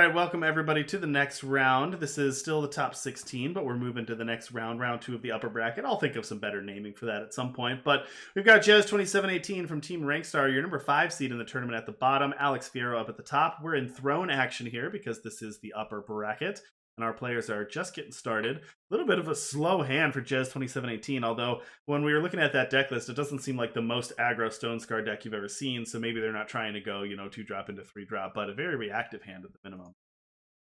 right, welcome everybody to the next round. This is still the top 16, but we're moving to the next round, round two of the upper bracket. I'll think of some better naming for that at some point. But we've got Jez2718 from Team Rankstar, your number 5 seed in the tournament at the bottom, AlexFiero up at the top. We're in throne action here because this is the upper bracket, and our players are just getting started. A little bit of a slow hand for Jez2718, although when we were looking at that deck list, it doesn't seem like the most aggro Stone Scar deck you've ever seen, so maybe they're not trying to go, 2-drop into 3-drop, but a very reactive hand at the minimum.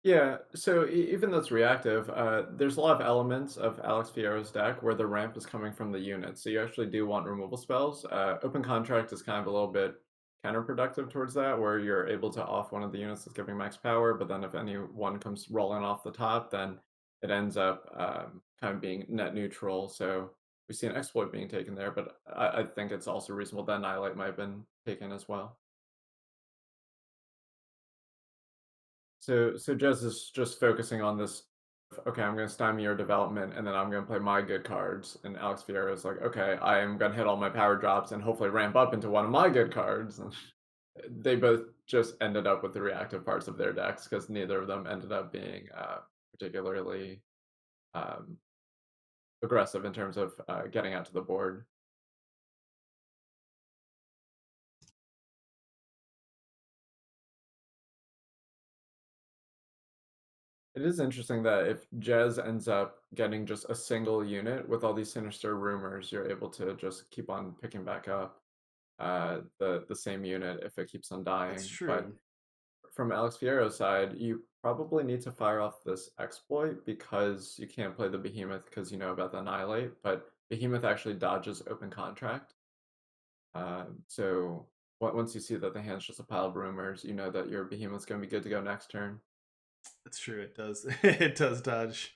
Yeah, so even though it's reactive, there's a lot of elements of Alex Fierro's deck where the ramp is coming from the unit. So you actually do want removal spells. Open Contract is kind of a little bit counterproductive towards that, where you're able to off one of the units that's giving max power, but then if any one comes rolling off the top, then it ends up kind of being net neutral. So we see an exploit being taken there, but I think it's also reasonable that Annihilate might have been taken as well. So Jez is just focusing on this. Okay, I'm going to stymie your development, and then I'm going to play my good cards. And Alex Fiero is like, okay, I am going to hit all my power drops and hopefully ramp up into one of my good cards. And they both just ended up with the reactive parts of their decks because neither of them ended up being particularly um, aggressive in terms of getting out to the board. It is interesting that if Jez ends up getting just a single unit with all these sinister rumors, you're able to just keep on picking back up the same unit if it keeps on That's dying. But true. from Alex Fierro's side, you probably need to fire off this exploit because you can't play the Behemoth because you know about the Annihilate, but Behemoth actually dodges Open Contract. So once you see that the hand's just a pile of rumors, you know that your Behemoth's going to be good to go next turn. That's true. It does. It does dodge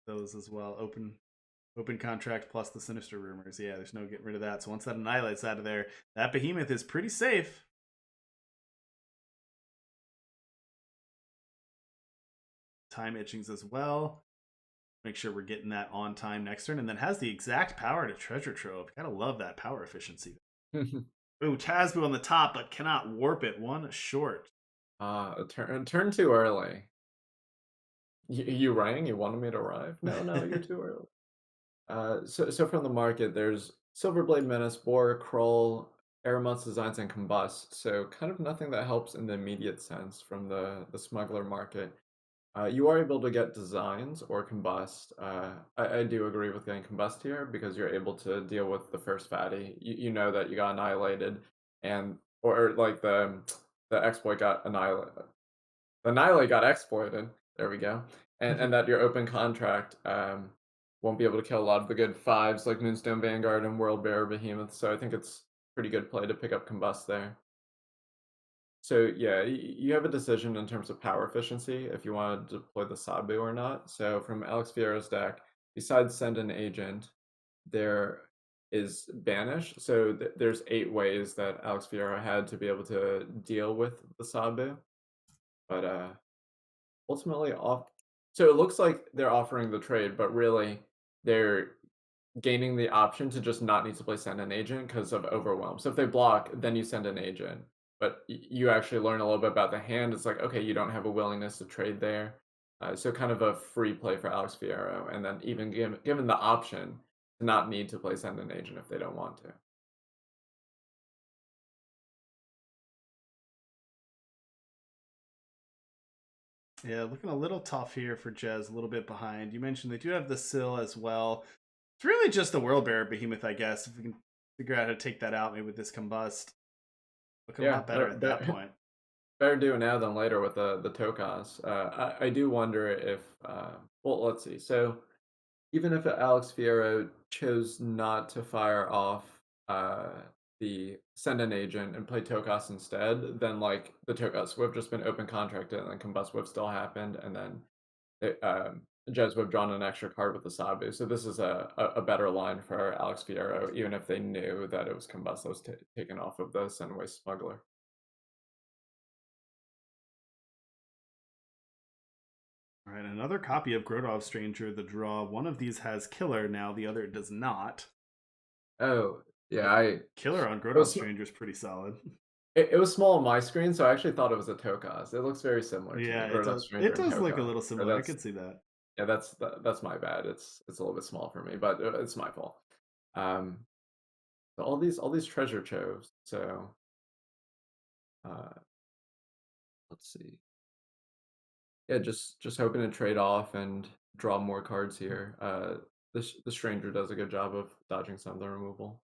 those as well. Open contract plus the sinister rumors. Yeah, there's no getting rid of that. So once that annihilates out of there, that behemoth is pretty safe. Time itchings as well. Make sure we're getting that on time next turn, and then has the exact power to treasure trove. Gotta love that power efficiency. Ooh, Tazbu on the top, but cannot warp it. One short. Turn too early. You rang? You wanted me to arrive? No, you're too early. So from the market, there's Silverblade Menace, Boar, Kroll, Aramon's Designs, and Combust. So kind of nothing that helps in the immediate sense from the smuggler market. You are able to get Designs or Combust. I do agree with getting Combust here because you're able to deal with the first fatty. You know that you got annihilated, and or like the exploit got annihilated. The Annihilate got exploited. There we go. And that your open contract won't be able to kill a lot of the good fives like Moonstone Vanguard and World Bearer Behemoth. So I think it's pretty good play to pick up Combust there. So yeah, you have a decision in terms of power efficiency if you want to deploy the Sabu or not. So from Alex Fierro's deck, besides send an agent, there is banish. So there's 8 ways that Alex Fierro had to be able to deal with the Sabu. But ultimately off. So it looks like they're offering the trade, but really they're gaining the option to just not need to play send an agent because of overwhelm. So if they block, then you send an agent. But you actually learn a little bit about the hand. It's like, okay, you don't have a willingness to trade there. So kind of a free play for Alex Fierro. And then even given the option to not need to play send an agent if they don't want to. Yeah, looking a little tough here for Jez, a little bit behind. You mentioned they do have the Sill as well. It's really just the World Bearer Behemoth, I guess. If we can figure out how to take that out, maybe with this Combust. Looking a Yeah, lot better at that point. better do it now than later with the Tokas. I do wonder if, well, let's see. So even if Alex Fierro chose not to fire off uh, the send an agent and play Tokas instead, then like the Tokas would have just been open contracted and then Combust would have still happened, and then Jez would have drawn an extra card with the Sabu. So this is a better line for Alex Fierro, even if they knew that it was Combust that was taken off of the Sendaway Smuggler. All right, another copy of Grodov Stranger, the draw. One of these has Killer now, the other does not. Oh, yeah, But Killer on Grodov was Stranger is pretty solid. It was small on my screen, so I actually thought it was a Tokaz. It looks very similar to Yeah, me, it Grodov does. Stranger It and does look a Tokaz. little Or similar. I could see that. yeah, that's my bad. It's a little bit small for me, but it's my fault. Um, so all these treasure troves. So uh, let's see. Yeah, just hoping to trade off and draw more cards here. The stranger does a good job of dodging some of the removal.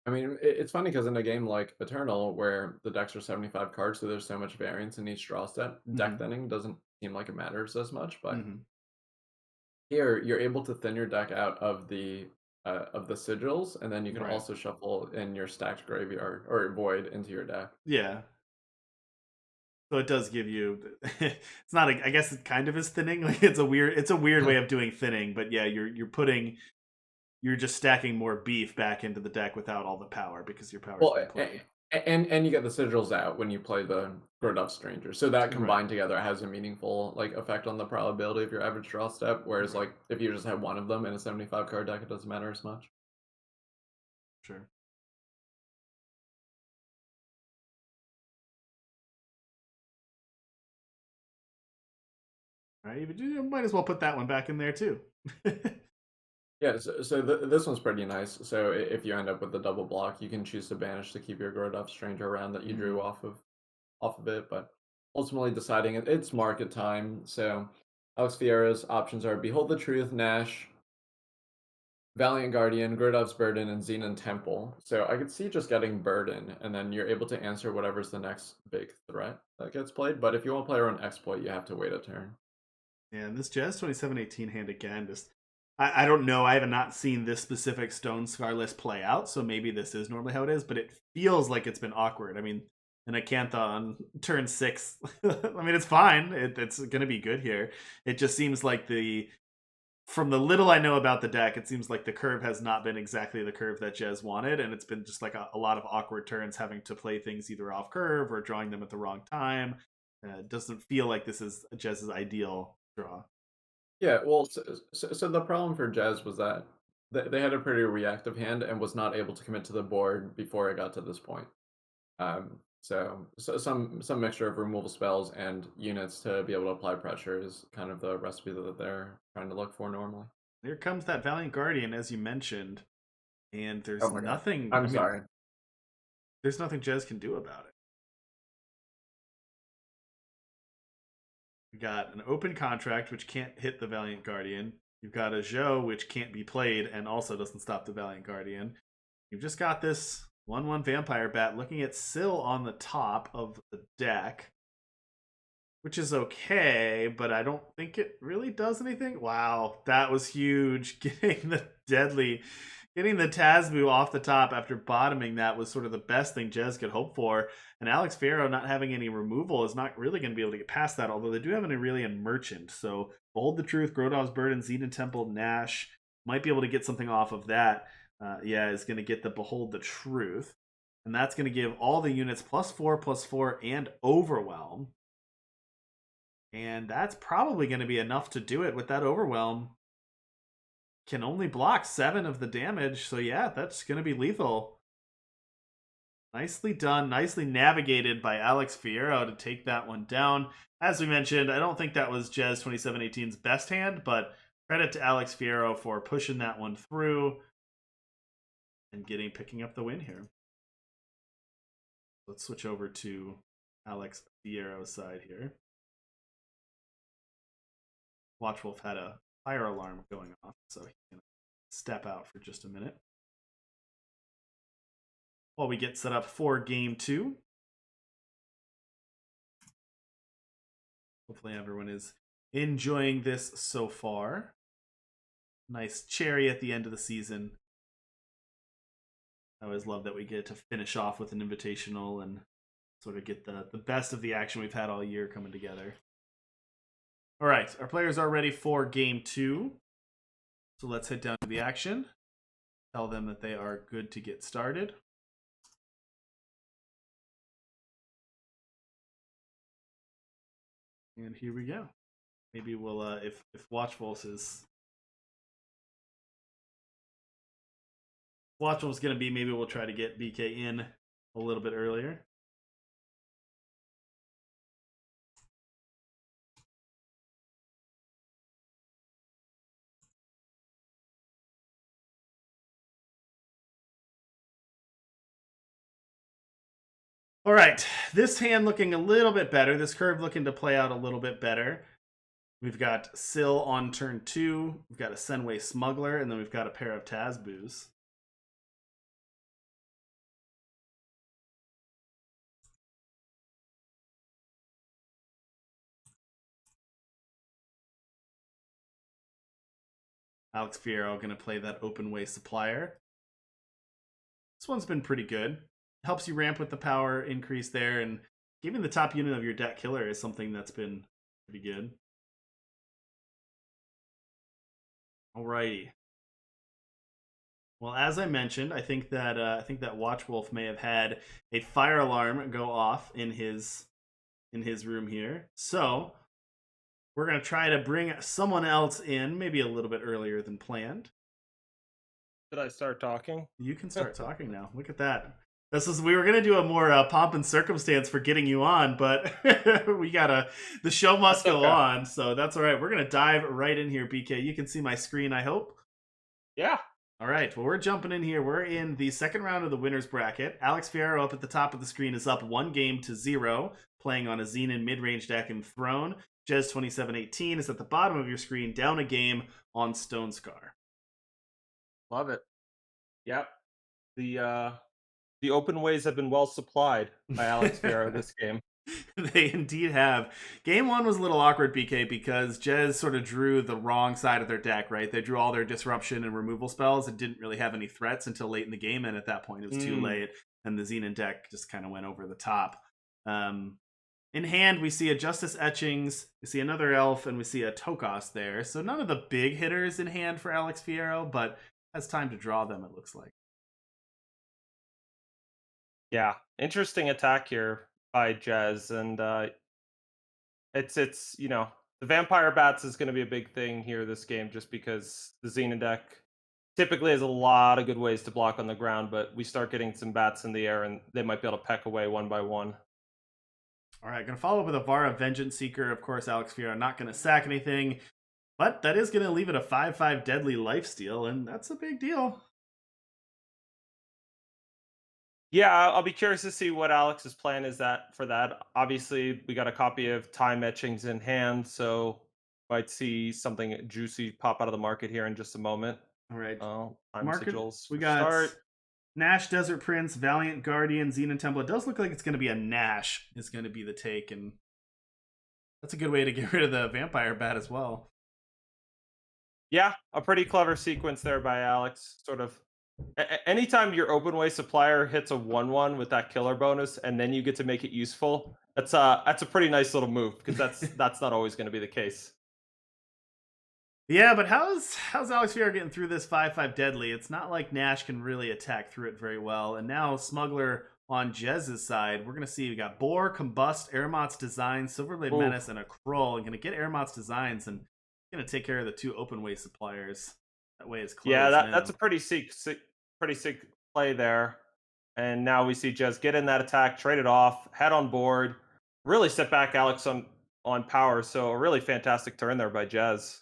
I mean, it's funny because in a game like Eternal, where the decks are 75 cards, so there's so much variance in each draw step, deck Hmm. thinning doesn't seem like it matters as much. But Hmm. here, you're able to thin your deck out of the sigils, and then you can Right. also shuffle in your stacked graveyard or void into your deck. Yeah. So it does give you. It's not. I guess it kind of is thinning. Like it's a weird way of doing thinning. But yeah, you're just stacking more beef back into the deck without all the power because your power's Well, been played. and you get the sigils out when you play the Grodov Stranger, so that Right. combined together has a meaningful like effect on the probability of your average draw step. Whereas Right. like if you just have one of them in a 75 card deck, it doesn't matter as much. Sure. All right. You might as well put that one back in there too. Yeah, so this one's pretty nice. So if you end up with the double block, you can choose to banish to keep your Grodov Stranger around that you drew Mhm. off of it. But ultimately deciding it's market time. So AlexFiero's options are Behold the Truth, Nash, Valiant Guardian, Grodov's Burden, and Xenon Temple. So I could see just getting Burden, and then you're able to answer whatever's the next big threat that gets played. But if you want to play around Exploit, you have to wait a turn. Yeah, and this Jez2718 hand again, just I don't know. I have not seen this specific Stone Scar list play out, so maybe this is normally how it is, but it feels like it's been awkward. I mean, an Acantha on turn 6. I mean, it's fine. It's going to be good here. It just seems like from the little I know about the deck, it seems like the curve has not been exactly the curve that Jez wanted, and it's been just like a lot of awkward turns, having to play things either off curve or drawing them at the wrong time. It doesn't feel like this is Jez's ideal draw. Yeah, well, so the problem for Jez was that they had a pretty reactive hand and was not able to commit to the board before it got to this point. So some mixture of removal spells and units to be able to apply pressure is kind of the recipe that they're trying to look for normally. Here comes that Valiant Guardian, as you mentioned, and Oh there's my god. nothing. I'm I mean, sorry. there's nothing Jez can do about it. We got an open contract, which can't hit the Valiant Guardian. You've got a Zhou, which can't be played and also doesn't stop the Valiant Guardian. You've just got this 1/1 Vampire Bat looking at Syl on the top of the deck, which is okay, but I don't think it really does anything. Wow, that was huge. Getting the Tazbu off the top after bottoming that was sort of the best thing Jez could hope for. And AlexFiero not having any removal is not really going to be able to get past that, although they do have an Aurelian Merchant. So Behold the Truth, Grodov's Burden, Xenon Temple, Nash might be able to get something off of that. Yeah, is going to get the Behold the Truth. And that's going to give all the units +4/+4 and Overwhelm. And that's probably going to be enough to do it with that Overwhelm. Can only block 7 of the damage, so yeah, that's going to be lethal. Nicely done, nicely navigated by AlexFiero to take that one down. As we mentioned, I don't think that was Jez2718's best hand, but credit to AlexFiero for pushing that one through and picking up the win here. Let's switch over to AlexFiero's side here. Watchwolf had a fire alarm going off, so he can step out for just a minute while we get set up for game 2. Hopefully everyone is enjoying this so far. Nice cherry at the end of the season. I always love that we get to finish off with an invitational and sort of get the best of the action we've had all year coming together. All right, our players are ready for game 2. So let's head down to the action. Tell them that they are good to get started. And here we go. Maybe we'll if Watchful's gonna be, maybe we'll try to get BK in a little bit earlier. All right, this hand looking a little bit better. This curve looking to play out a little bit better. We've got Sill on turn 2. We've got a Senway Smuggler, and then we've got a pair of Tazboos. AlexFiero going to play that Open Way Supplier. This one's been pretty good. Helps you ramp with the power increase there, and giving the top unit of your deck killer is something that's been pretty good. Alrighty. Well, as I mentioned, I think that Watchwolf may have had a fire alarm go off in his room here. So we're gonna try to bring someone else in, maybe a little bit earlier than planned. Did I start talking? You can start talking now. Look at that. We were gonna do a more pomp and circumstance for getting you on, but the show must go on, so that's all right. We're gonna dive right in here, BK. You can see my screen, I hope. Yeah. All right, well, we're jumping in here. We're in the second round of the winner's bracket. AlexFiero up at the top of the screen is up 1-0, playing on a Xenon mid-range deck in Throne. Jez2718 is at the bottom of your screen, down a game on Stone Scar. Love it. Yep. The open ways have been well supplied by AlexFiero this game. They indeed have. Game 1 was a little awkward, BK, because Jez sort of drew the wrong side of their deck, right? They drew all their disruption and removal spells and didn't really have any threats until late in the game, and at that point it was too late, and the Xenon deck just kind of went over the top. In hand, we see a Justice Etchings, we see another Elf, and we see a Tokos there. So none of the big hitters in hand for AlexFiero, but has time to draw them, it looks like. Yeah. Interesting attack here by Jez, and it's the Vampire Bats is going to be a big thing here this game, just because the Xenon deck typically has a lot of good ways to block on the ground, but we start getting some bats in the air, and they might be able to peck away one by one. All right, going to follow up with a Vara Vengeance Seeker. Of course, AlexFiero not going to sack anything, but that is going to leave it a 5/5 deadly lifesteal, and that's a big deal. Yeah, I'll be curious to see what Alex's plan is for that. Obviously, we got a copy of Time Etchings in hand, so might see something juicy pop out of the market here in just a moment. All right, Time market, sigils. we got start. Nash, Desert Prince, Valiant Guardian, Xenon Temple. It does look like it's going to be a Nash is going to be the take, and that's a good way to get rid of the Vampire Bat as well. Yeah, a pretty clever sequence there by Alex. Sort of anytime your open way supplier hits a 1/1 with that killer bonus, and then you get to make it useful, that's a pretty nice little move, because that's not always going to be the case. Yeah, but how's AlexFiero getting through this 5/5 deadly? It's not like Nash can really attack through it very well. And now Smuggler on Jez's side, we're gonna see we got Boar, Combust, Aramot's Design, Silverblade Menace, and a Kroll. And gonna get Aramot's Designs and gonna take care of the 2 open way suppliers. That way is closed. Yeah, that's a pretty sick play there. And now we see Jez get in that attack, trade it off, head on board, really set back Alex on power. So a really fantastic turn there by Jez.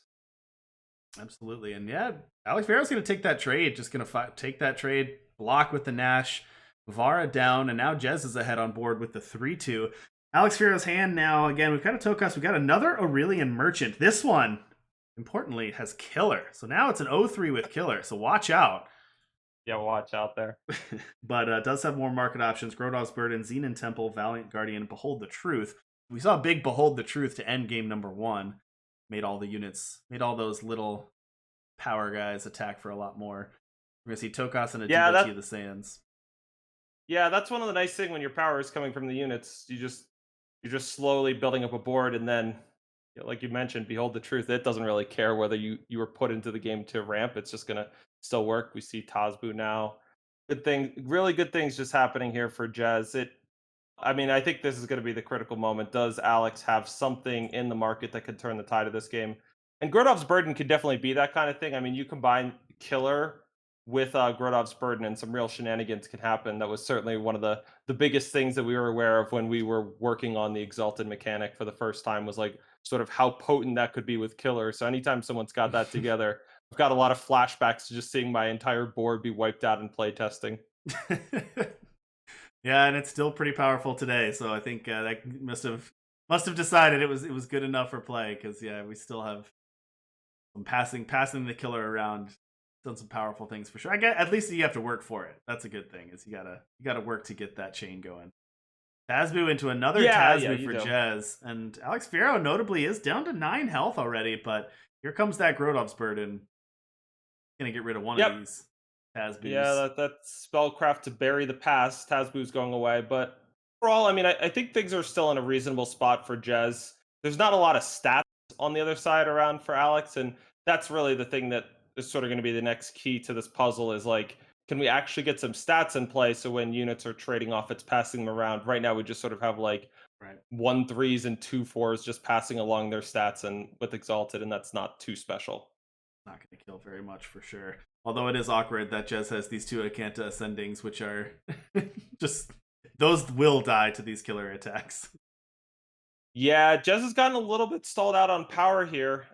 Absolutely. And yeah, AlexFiero's going to take that trade, just going to take that trade, block with the Nash, Vara down, and now Jez is ahead on board with the 3/2. AlexFiero's hand now, again, we've got a Tokos, we've got another Aurelian Merchant. This one, importantly, has Killer. So now it's an 0/3 with Killer, so watch out. Yeah, watch out there. But does have more market options. Grodov's Burden, Xenon Temple, Valiant Guardian, Behold the Truth. We saw a big Behold the Truth to end game number 1. Made all those little power guys attack for a lot more. We're going to see Tokos and a Devotee of the Sands. Yeah, that's one of the nice things when your power is coming from the units. You're just slowly building up a board, and then, like you mentioned, Behold the Truth. It doesn't really care whether you were put into the game to ramp. It's just going to still work. We see Tazboo now. Really good things just happening here for Jez. I mean, I think this is going to be the critical moment. Does Alex have something in the market that could turn the tide of this game? And Grodov's Burden could definitely be that kind of thing. I mean, you combine Killer with Grodov's Burden, and some real shenanigans can happen. That was certainly one of the biggest things that we were aware of when we were working on the Exalted mechanic for the first time, was like sort of how potent that could be with Killer. So anytime someone's got that together, I've got a lot of flashbacks to just seeing my entire board be wiped out in playtesting. Yeah, and it's still pretty powerful today. So I think that must have decided it was good enough for play, because yeah, we still have some passing the Killer around. Done some powerful things for sure. I get, at least you have to work for it. That's a good thing. Is you gotta work to get that chain going. Tazbu into another Tazbu for Jez, and AlexFiero notably is down to 9 health already. But here comes that Grodov's Burden. Gonna get rid of one of these Tazbus. Yeah, that's spellcraft to bury the past. Tazbu's going away, but overall, I mean, I think things are still in a reasonable spot for Jez. There's not a lot of stats on the other side around for Alex, and that's really the thing that is sort of going to be the next key to this puzzle, is like, can we actually get some stats in play so when units are trading off, it's passing them around? Right now, we just sort of have like 1-3s and 2-4s just passing along their stats, and with Exalted, and that's not too special. Not going to kill very much for sure. Although it is awkward that Jez has these 2 Acanta Ascendings, which are just, those will die to these killer attacks. Yeah, Jez has gotten a little bit stalled out on power here.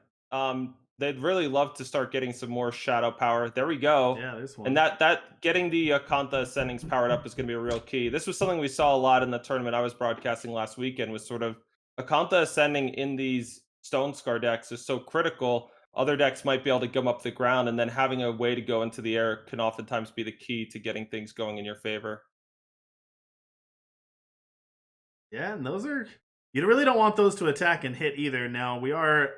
They'd really love to start getting some more shadow power. There we go. Yeah, there's one. And that getting the Kanta Ascendings powered up is going to be a real key. This was something we saw a lot in the tournament I was broadcasting last weekend, was sort of Kanta Ascending in these Stone Scar decks is so critical. Other decks might be able to come up the ground, and then having a way to go into the air can oftentimes be the key to getting things going in your favor. Yeah, and those are, you really don't want those to attack and hit either. Now, we are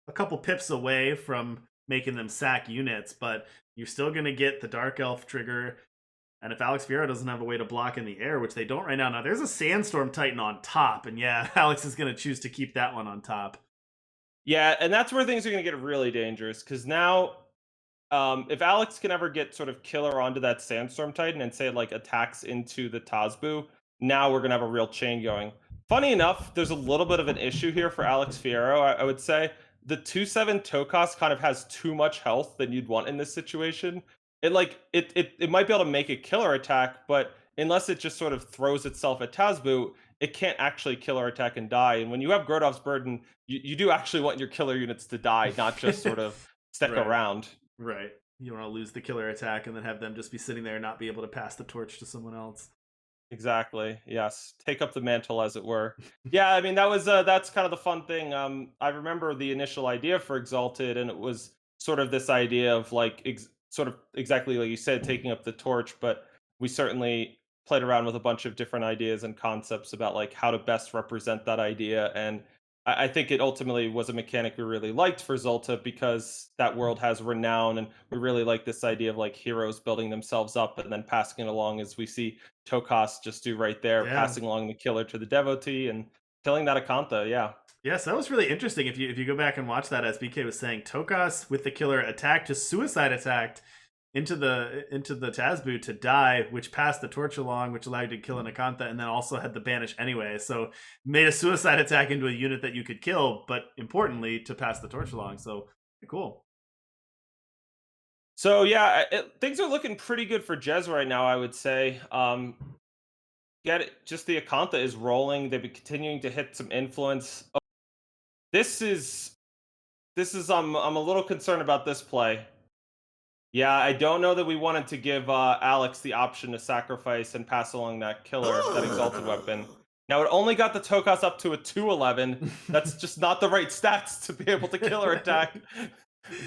a couple pips away from making them sack units, but you're still going to get the Dark Elf trigger. And if AlexFiero doesn't have a way to block in the air, which they don't right now, there's a Sandstorm Titan on top. And yeah, Alex is going to choose to keep that one on top. Yeah, and that's where things are going to get really dangerous, because now if Alex can ever get sort of Killer onto that Sandstorm Titan and say it like attacks into the Tazbu, now we're going to have a real chain going. Funny enough, there's a little bit of an issue here for AlexFiero, I would say. The 2/7 Tokas kind of has too much health than you'd want in this situation. It might be able to make a killer attack, but unless it just sort of throws itself at Tazbu, it can't actually killer attack and die. And when you have Grodov's Burden, you do actually want your killer units to die, not just sort of stick around. Right. You want to lose the killer attack and then have them just be sitting there and not be able to pass the torch to someone else. Exactly. Yes. Take up the mantle, as it were. Yeah, I mean, that's kind of the fun thing. I remember the initial idea for Exalted, and it was sort of this idea of like sort of exactly like you said, taking up the torch, but we certainly played around with a bunch of different ideas and concepts about like how to best represent that idea. And I think it ultimately was a mechanic we really liked for Zolta, because that world has renown, and we really like this idea of like heroes building themselves up and then passing it along, as we see Tokas just do right there, passing along the killer to the devotee and killing that Akantha. Yeah. Yes, that was really interesting. If you go back and watch that, as BK was saying, Tokas with the killer attacked, just suicide attacked into the Tazbu to die, which passed the torch along, which allowed you to kill an Akantha, and then also had the banish anyway. So made a suicide attack into a unit that you could kill, but importantly to pass the torch along. So cool. So yeah, things are looking pretty good for Jez right now, I would say. Just the Akantha is rolling. They've been continuing to hit some influence. This is I'm a little concerned about this play. Yeah, I don't know that we wanted to give Alex the option to sacrifice and pass along that killer, that Exalted weapon. Now, it only got the Tokas up to a 211. That's just not the right stats to be able to killer attack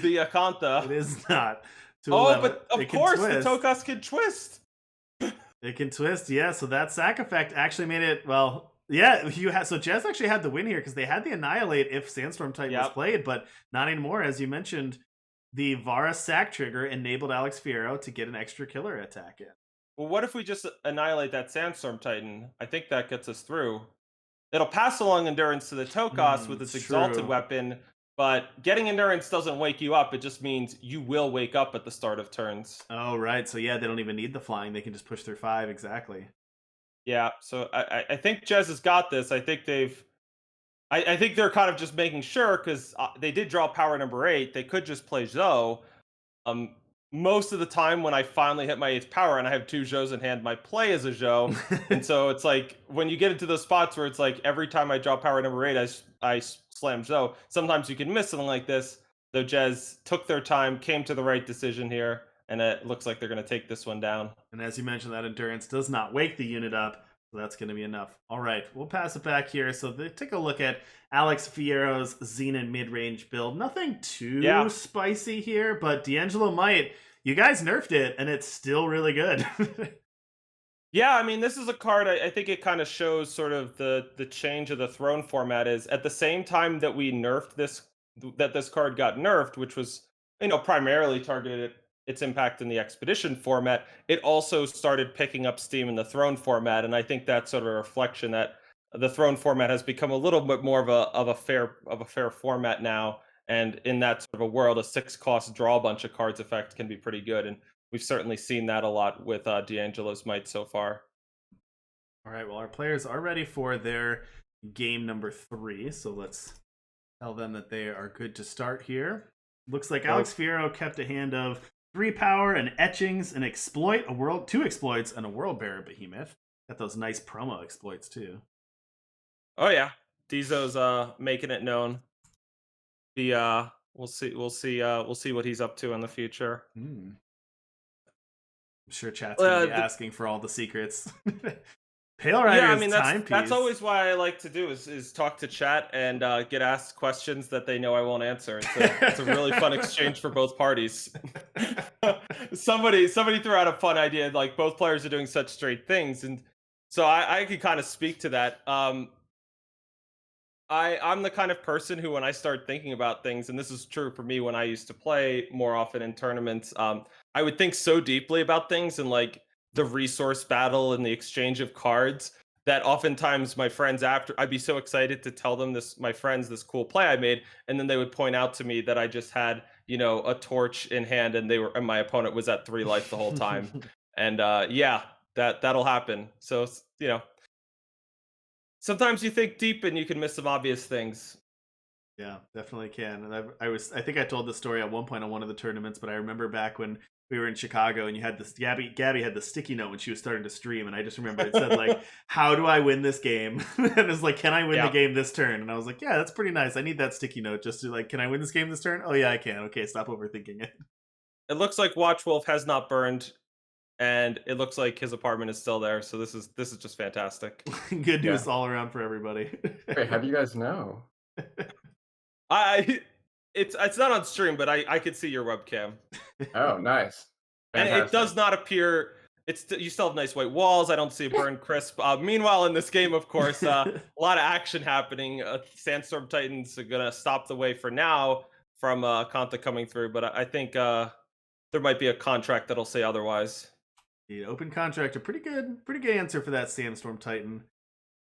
the Akantha. It is not. Oh, but of course, the Tokas can twist. It can twist, yeah. So that sack effect actually made it, well, yeah, so Jez actually had the win here, because they had the Annihilate if Sandstorm Titan was played, but not anymore. As you mentioned, the Vara sack trigger enabled AlexFiero to get an extra killer attack in. Well, what if we just annihilate that Sandstorm Titan? I think that gets us through. It'll pass along endurance to the Tokas with its Exalted weapon, but getting endurance doesn't wake you up. It just means you will wake up at the start of turns. Oh, right. So yeah, they don't even need the flying. They can just push through 5, exactly. Yeah, so I think Jez has got this. I think I think they're kind of just making sure because they did draw power number 8. They could just play Zhou. Um, Most of the time when I finally hit my 8th power and I have 2 Zhous in hand, my play is a Zhou. And so it's like when you get into those spots where it's like every time I draw power number 8, I slam Zhou. Sometimes you can miss something like this. Though Jez took their time, came to the right decision here, and it looks like they're going to take this one down. And as you mentioned, that endurance does not wake the unit up, so that's going to be enough. All right, we'll pass it back here. So take a look at AlexFiero's Xenon mid-range build. Nothing too spicy here, but D'Angelo might. You guys nerfed it, and it's still really good. Yeah, I mean, this is a card. I think it kind of shows sort of the change of the throne format. Is at the same time that we nerfed this card got nerfed, which was primarily targeted at its impact in the expedition format. It also started picking up steam in the throne format, and I think that's sort of a reflection that the throne format has become a little bit more of a fair format now. And in that sort of a world, a 6-cost draw a bunch of cards effect can be pretty good. And we've certainly seen that a lot with D'Angelo's might so far. All right, well, our players are ready for their game number 3, so let's tell them that they are good to start here. Looks like AlexFiero kept a hand of 3 power and etchings, an exploit, 2 exploits, and a World Bearer Behemoth. Got those nice promo exploits too. Oh yeah, Dizo's making it known. We'll see what he's up to in the future. I'm sure chat's gonna be asking for all the secrets. Pale Rider's yeah, I mean timepiece. that's always why I like to do is talk to chat and get asked questions that they know I won't answer. It's a really fun exchange for both parties. somebody threw out a fun idea, like both players are doing such straight things, and so I could kind of speak to that. I'm the kind of person who, when I start thinking about things, and this is true for me when I used to play more often in tournaments, I would think so deeply about things and like the resource battle and the exchange of cards that oftentimes my friends, after I'd be so excited to tell them my friends this cool play I made, and then they would point out to me that I just had a torch in hand and my opponent was at 3 life the whole time. And yeah, that'll happen. So sometimes you think deep and you can miss some obvious things. Yeah, definitely can. And I think I told this story at one point on one of the tournaments, but I remember back when we were in Chicago and you had this Gabby had the sticky note when she was starting to stream, and I just remember it said like, "How do I win this game?" And it was like, "Can I win the game this turn?" And I was like, "Yeah, that's pretty nice. I need that sticky note just to like, can I win this game this turn? Oh yeah, I can. Okay, stop overthinking it." It looks like Watchwolf has not burned, and it looks like his apartment is still there. So this is just fantastic. Good news all around for everybody. Wait, how do you guys know? It's not on stream, but I could see your webcam. Oh, nice. And it does not appear. You still have nice white walls. I don't see a burn crisp. Meanwhile, in this game, of course, a lot of action happening. Sandstorm Titans are gonna stop the way for now from Kanta coming through, but I think there might be a contract that'll say otherwise. The open contract, a pretty good answer for that Sandstorm Titan.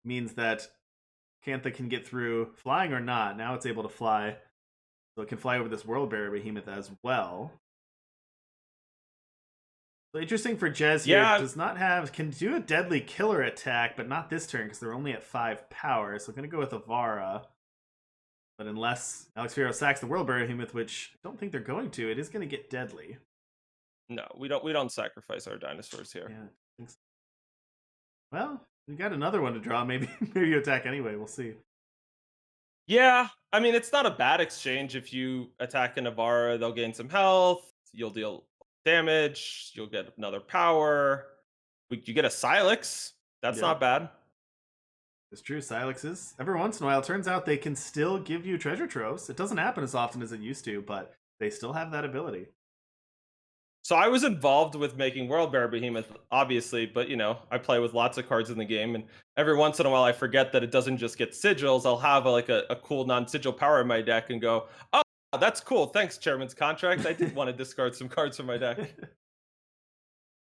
Means that Kantha can get through flying or not. Now it's able to fly. So it can fly over this World Bearer Behemoth as well. So interesting for Jez here. Does not have, can do a deadly killer attack, but not this turn because they're only at 5 power. So I'm going to go with Avara. But unless AlexFiero sacks the World Bearer Behemoth, which I don't think they're going to, it is going to get deadly. No, we don't sacrifice our dinosaurs here. Yeah, I think so. Well, we got another one to draw. Maybe you attack anyway. We'll see. Yeah, I mean, it's not a bad exchange. If you attack a Navarra, they'll gain some health. You'll deal damage. You'll get another power. You get a Silex. That's not bad. It's true. Silexes, every once in a while, it turns out they can still give you treasure troves. It doesn't happen as often as it used to, but they still have that ability. So I was involved with making World Bear Behemoth, obviously, but I play with lots of cards in the game, and every once in a while I forget that it doesn't just get sigils. I'll have a cool non-sigil power in my deck and go, "Oh, that's cool. Thanks, Chairman's Contract. I did want to discard some cards from my deck."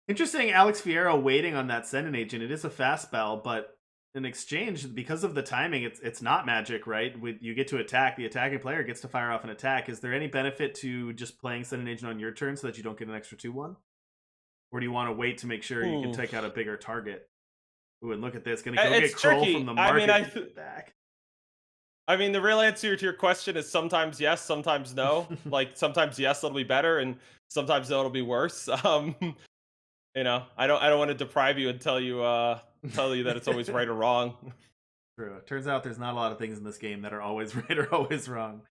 Interesting, AlexFiero waiting on that Sending Agent. It is a fast spell, but in exchange, because of the timing, it's not magic, right? You get to attack. The attacking player gets to fire off an attack. Is there any benefit to just playing Sending Agent on your turn so that you don't get an extra 2/1? Or do you want to wait to make sure you can take out a bigger target? Ooh, and look at this. Gonna go It's get Kroll tricky. from the I market. mean, I to get back. I mean, the real answer to your question is sometimes yes, sometimes no. Like sometimes yes, it'll be better, and sometimes no, it'll be worse. You know, I don't want to deprive you and tell you that it's always right or wrong. True. It turns out there's not a lot of things in this game that are always right or always wrong.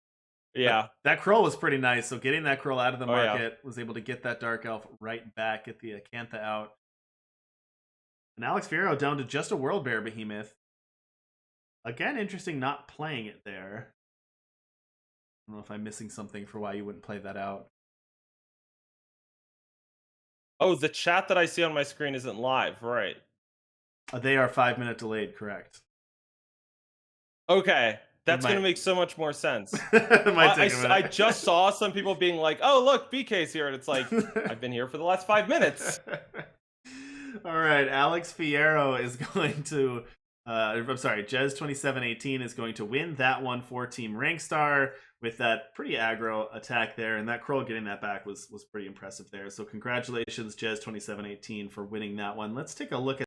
Yeah. But that Kroll was pretty nice. So getting that Kroll out of the Oh, yeah. market was able to get that Dark Elf right back, get the Acantha out. And AlexFiero down to just a World Bear Behemoth. Again, interesting not playing it there. I don't know if I'm missing something for why you wouldn't play that out. Oh, the chat that I see on my screen isn't live, right? They are 5-minute delayed, correct. Okay, that's might- gonna make so much more sense. It might take a minute. I just saw some people being like, "Oh, look, BK's here," and it's like, I've been here for the last 5 minutes. All right, AlexFiero is going to. I'm sorry, Jez2718 is going to win that one for Team Rankstar with that pretty aggro attack there, and that Kroll getting that back was pretty impressive there. So congratulations, Jez2718, for winning that one. Let's take a look at